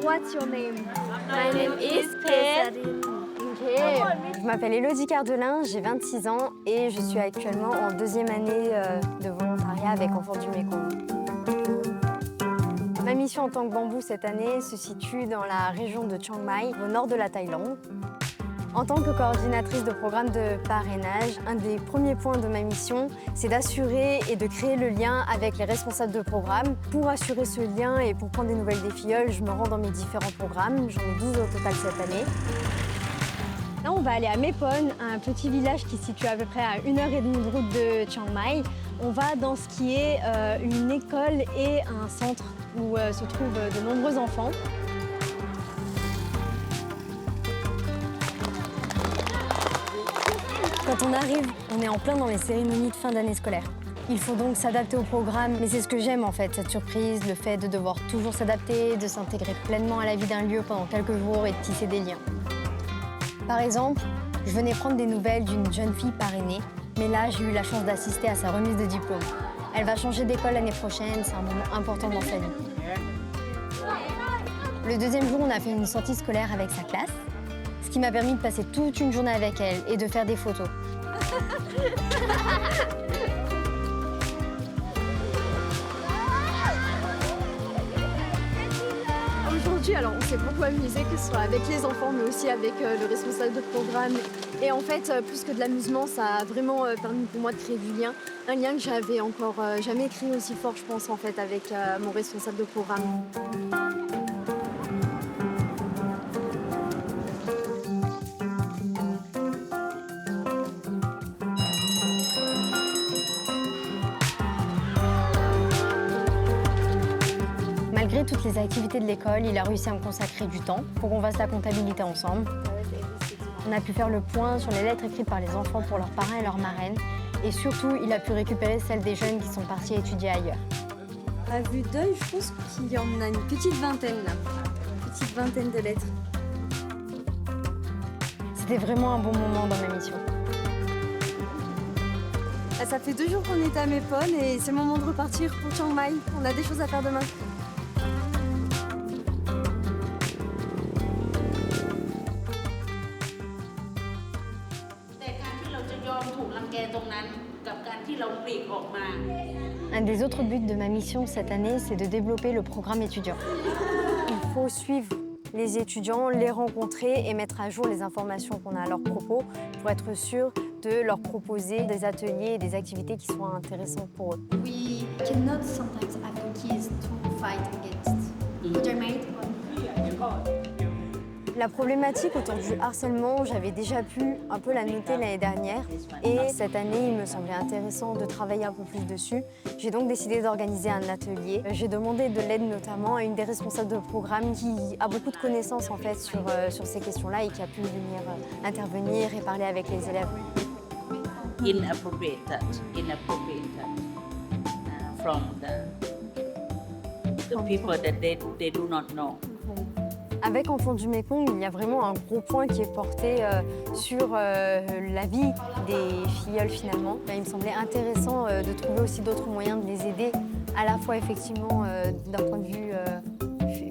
What's your name? My name is Pet. Je m'appelle Élodie Cardelin, j'ai 26 ans et je suis actuellement en deuxième année de volontariat avec Enfants du Mékong. Ma mission en tant que bambou cette année se situe dans la région de Chiang Mai, au nord de la Thaïlande. En tant que coordinatrice de programme de parrainage, un des premiers points de ma mission, c'est d'assurer et de créer le lien avec les responsables de programme. Pour assurer ce lien et pour prendre des nouvelles des filleuls, je me rends dans mes différents programmes. J'en ai 12 au total cette année. Là, on va aller à Mepon, un petit village qui se situe à peu près à 1h30 de route de Chiang Mai. On va dans ce qui est une école et un centre où se trouvent de nombreux enfants. Quand on arrive, on est en plein dans les cérémonies de fin d'année scolaire. Il faut donc s'adapter au programme, mais c'est ce que j'aime en fait, cette surprise, le fait de devoir toujours s'adapter, de s'intégrer pleinement à la vie d'un lieu pendant quelques jours et de tisser des liens. Par exemple, je venais prendre des nouvelles d'une jeune fille parrainée, mais là j'ai eu la chance d'assister à sa remise de diplôme. Elle va changer d'école l'année prochaine, c'est un moment important dans sa vie. Le deuxième jour, on a fait une sortie scolaire avec sa classe, ce qui m'a permis de passer toute une journée avec elle et de faire des photos. Aujourd'hui, alors on s'est beaucoup amusé, que ce soit avec les enfants, mais aussi avec le responsable de programme. Et en fait, plus que de l'amusement, ça a vraiment permis pour moi de créer du lien. Un lien que j'avais encore jamais créé aussi fort, je pense, en fait, avec mon responsable de programme. Malgré toutes les activités de l'école, il a réussi à me consacrer du temps pour qu'on fasse la comptabilité ensemble. On a pu faire le point sur les lettres écrites par les enfants pour leurs parrains et leurs marraines. Et surtout, il a pu récupérer celles des jeunes qui sont partis étudier ailleurs. À vue d'œil, je pense qu'il y en a une petite vingtaine là. Une petite vingtaine de lettres. C'était vraiment un bon moment dans ma mission. Ça fait 2 jours qu'on est à Mepon et c'est le moment de repartir pour Chiang Mai. On a des choses à faire demain. Un des autres buts de ma mission cette année, c'est de développer le programme étudiant. Il faut suivre les étudiants, les rencontrer et mettre à jour les informations qu'on a à leur propos pour être sûr de leur proposer des ateliers et des activités qui soient intéressantes pour eux. We cannot sometimes have the kids to fight against their mate. La problématique autour du harcèlement, j'avais déjà pu un peu la noter l'année dernière. Et cette année, il me semblait intéressant de travailler un peu plus dessus. J'ai donc décidé d'organiser un atelier. J'ai demandé de l'aide notamment à une des responsables de programme qui a beaucoup de connaissances en fait sur ces questions-là et qui a pu venir intervenir et parler avec les élèves. Inappropriate touch from the people that they do not know. Avec Enfants du Mékong, il y a vraiment un gros point qui est porté sur la vie des filleuls finalement. Il me semblait intéressant de trouver aussi d'autres moyens de les aider, à la fois effectivement d'un point de vue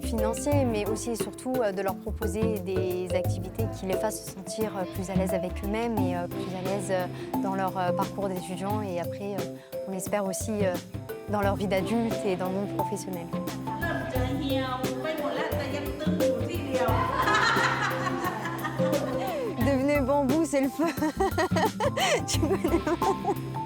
financier, mais aussi et surtout de leur proposer des activités qui les fassent se sentir plus à l'aise avec eux-mêmes et plus à l'aise dans leur parcours d'étudiants et après, on espère aussi dans leur vie d'adulte et dans le monde professionnel. Devenez bambou, c'est le feu. Tu connais pas.